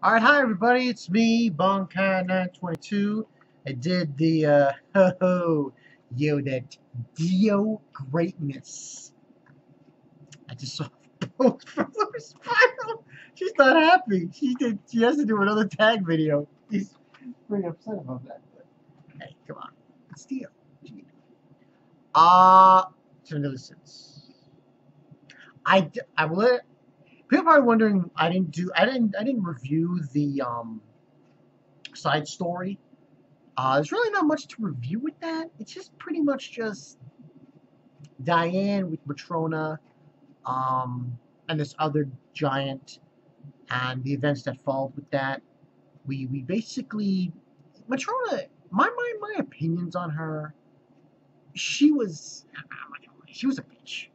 Alright, hi everybody, it's me, Bonkai922. I did the, that Dio greatness. I just saw a post from Louis Final. She's not happy. She has to do another tag video. He's pretty upset about that, but hey, come on. It's Dio. Uh, Citizens. I will. People are wondering I didn't review the side story. There's really not much to review with that. It's just pretty much just Diane with Matrona, and this other giant, and the events that followed with that. We basically Matrona. My opinions on her. She was I'm not gonna lie, she was a bitch.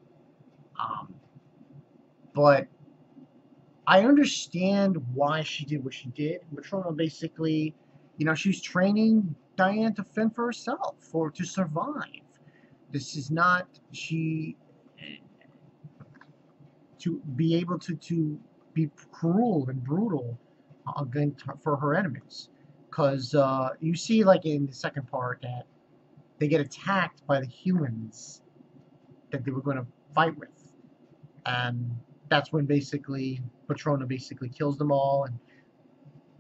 Um, but I understand why she did what she did. Matrona basically, she was training Diane to fend for herself or to survive. This is not she to be able to be cruel and brutal against for her enemies. Because you see, like in the second part, that they get attacked by the humans that they were going to fight with, and that's when basically Patrona basically kills them all, and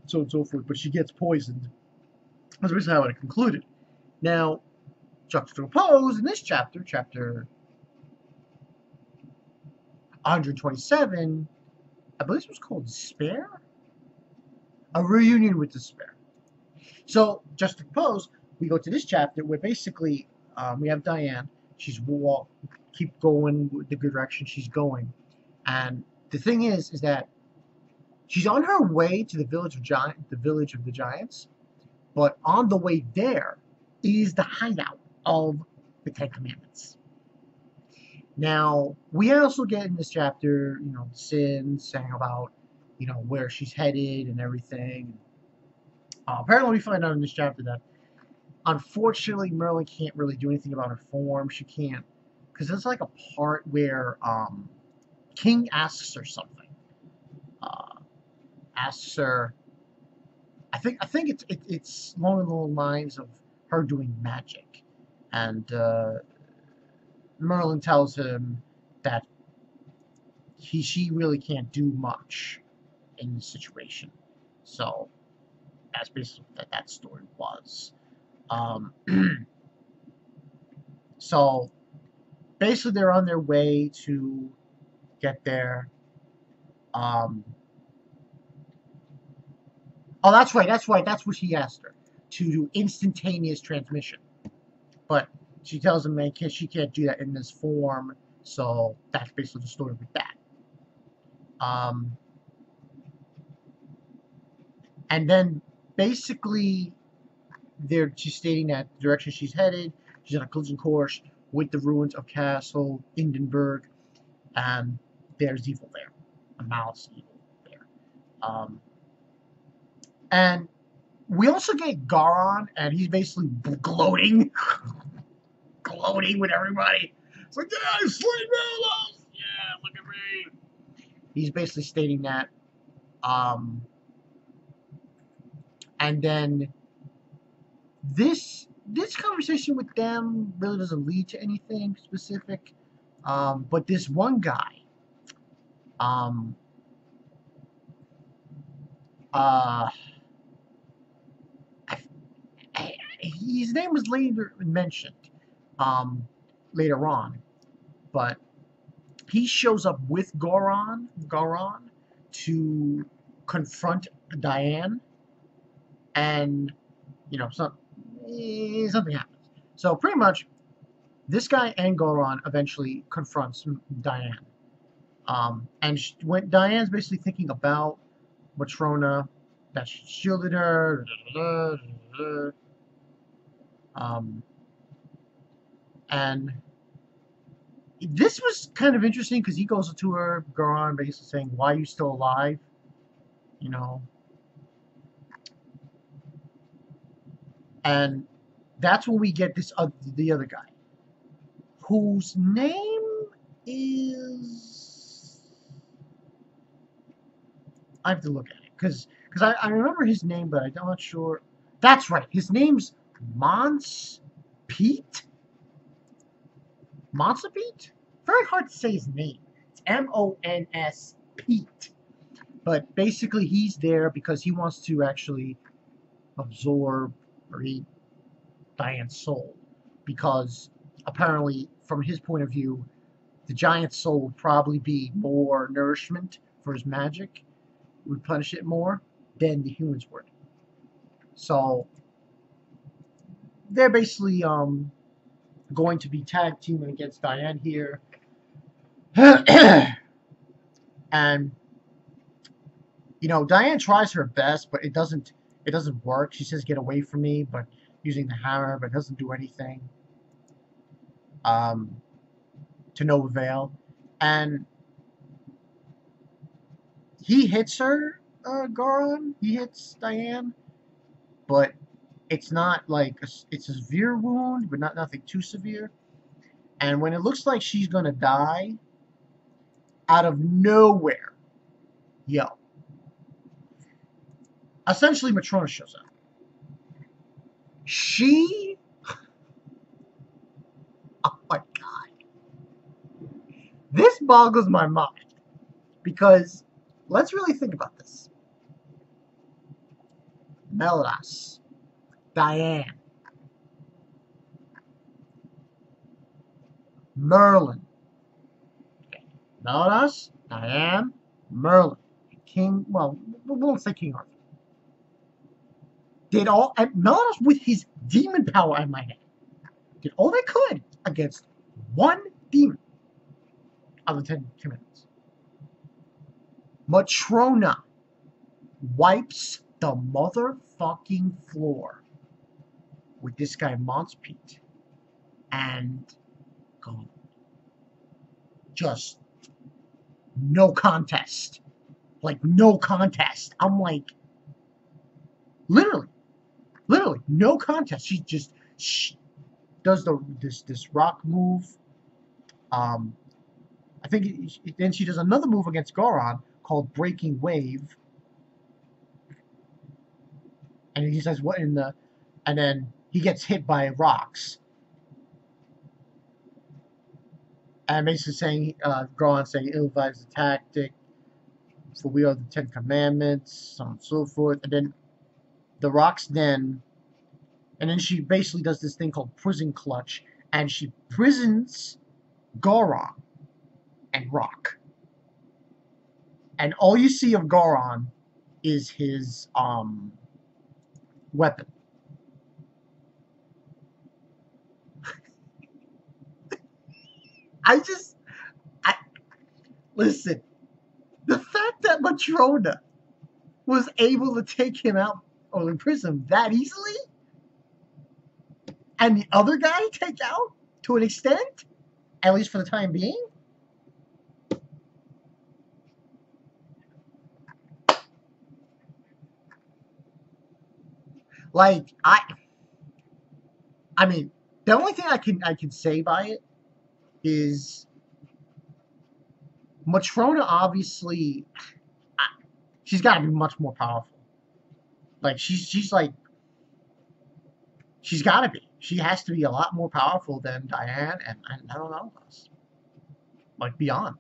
so on and so forth. But she gets poisoned. That's basically how it concluded. Now, juxtaposed in this chapter 127, I believe it was called Despair? A Reunion with Despair. So, juxtaposed, we go to this chapter where basically we have Diane. She's keep going with the good direction she's going. And the thing is that she's on her way to the village of the giants, but on the way there is the hideout of the Ten Commandments. Now, we also get in this chapter, Sin saying about, where she's headed and everything. Apparently, we find out in this chapter that, unfortunately, Merlin can't really do anything about her form. She can't, because there's like a part where King asks her something. Asks her, I think it's along the lines of her doing magic, and Merlin tells him that she really can't do much in this situation. So that's basically what that story was. Um, so basically, they're on their way to get there. Um, oh, that's right. That's right. That's what he asked her to do instantaneous transmission. But she tells him she can't do that in this form. So that's basically the story with that. Um, and then basically she's stating that the direction she's headed, she's on a collision course with the ruins of Castle Hindenburg, and there's evil there, a malice evil there. And we also get Garon, and he's basically gloating, gloating with everybody. It's like, yeah, I slayed Malos! Yeah, look at me. He's basically stating that. Um, and then this conversation with them really doesn't lead to anything specific. But this one guy, um, uh, his name was later mentioned, um, later on, but he shows up with Goron to confront Diane, and something happens. So pretty much, this guy and Goron eventually confronts Diane. And when Diane's basically thinking about Matrona, that she shielded her, um, and this was kind of interesting because he goes to her, Goron, basically saying, "Why are you still alive?" You know, and that's when we get the other guy, whose name is, I have to look at it because because I remember his name, but I'm not sure. That's right. His name's Mons Pete. Monster Pete. Very hard to say his name. It's Mons Pete. But basically, he's there because he wants to actually absorb or eat Diane's soul, because apparently, from his point of view, the giant's soul would probably be more nourishment for his magic, replenish it more than the humans would. So they're basically going to be tag teaming against Diane here, and Diane tries her best, but it doesn't work. She says, "Get away from me," but using the hammer, but it doesn't do anything. To no avail, and he hits her, Goron. He hits Diane, but it's not like it's a severe wound, but nothing too severe. And when it looks like she's gonna die, out of nowhere, essentially Matrona shows up. She, oh my god, this boggles my mind, because let's really think about this. Melras, Diane, Merlin. Okay. Melras, Diane, Merlin, King. Well, we won't say King Arthur. Did all, and Melras with his demon power in my head, did all they could against one demon of the 10 Commandments. Matrona wipes the motherfucking floor with this guy Mons Pete, and God, just no contest, like no contest. I'm like, literally no contest. She just does this rock move. I think then she does another move against Goron called Breaking Wave, and he says, "What in the?" And then he gets hit by rocks, and basically saying, Goron saying, "Ill-advised tactic, for we are the 10 Commandments," so on and so forth. And then the rocks and then she basically does this thing called prison clutch, and she prisons Goron and rock. And all you see of Goron is his weapon. I listen. The fact that Matrona was able to take him out or imprison him that easily, and the other guy take out to an extent, at least for the time being. Like I mean, the only thing I can say by it is Matrona obviously, she's got to be much more powerful. Like she's like, she's got to be. She has to be a lot more powerful than Diane and I don't know, like beyond,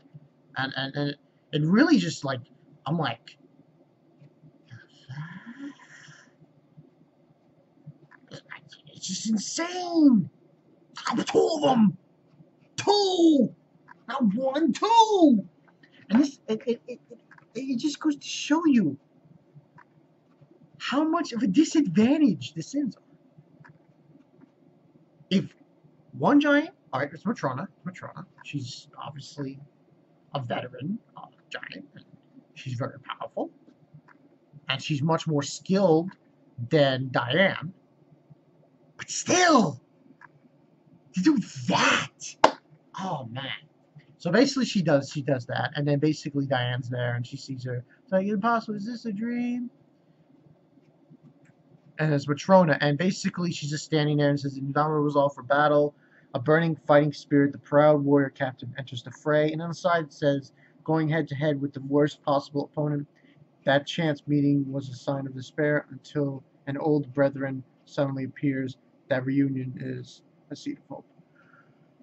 and it really just like, I'm like, it's just insane. Two of them, two, not one, two, and this it just goes to show you how much of a disadvantage the Sins are. If one giant, all right, it's Matrona. She's obviously a veteran giant, and she's very powerful, and she's much more skilled than Diane. But still, to do that, oh man. So basically, she does that, and then basically Diane's there, and she sees her. It's like, impossible. Is this a dream? And it's Matrona, and basically she's just standing there and says, "Indomitable resolve for battle, a burning fighting spirit, the proud warrior captain enters the fray." And on the side it says, "Going head to head with the worst possible opponent, That chance meeting was a sign of despair until an old brethren suddenly appears. That reunion is a seed of hope.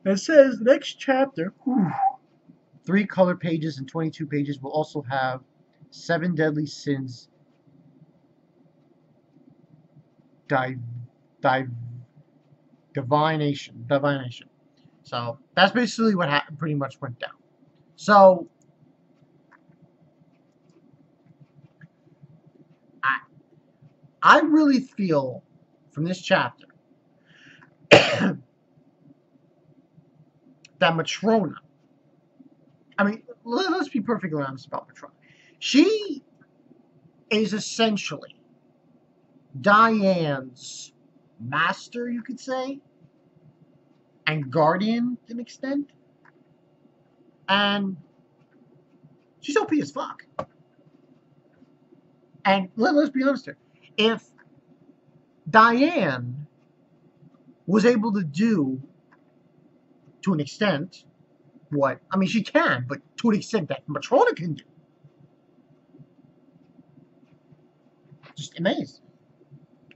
It says next chapter, 3 color pages and 22 pages will also have 7 deadly sins divination. So that's basically what pretty much went down. So I I really feel from this chapter that Matrona. I mean, let's be perfectly honest about Matrona. She is essentially Diane's master, you could say, and guardian to an extent. And she's OP as fuck. And let's be honest here. If Diane was able to do, to an extent, what, I mean, she can, but to an extent that Matrona can do. Just amazed.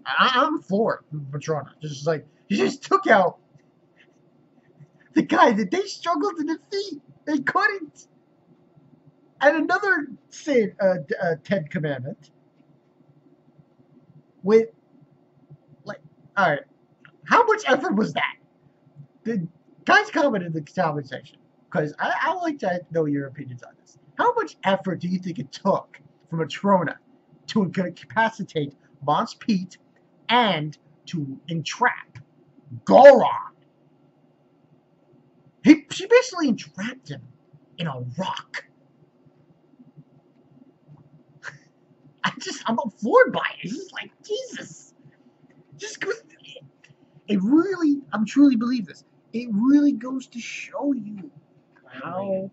I'm floored, Matrona. Just like, she just took out the guy that they struggled to defeat. They couldn't. And another sin, 10 commandment with, like, all right, how much effort was that? The guys comment in the comment section, because I would like to know your opinions on this. How much effort do you think it took for Matrona to incapacitate Mons Pete and to entrap Goron? She basically entrapped him in a rock. I'm floored by it. It's just like, Jesus. Just goes, it really, I'm truly believe this. It really goes to show you how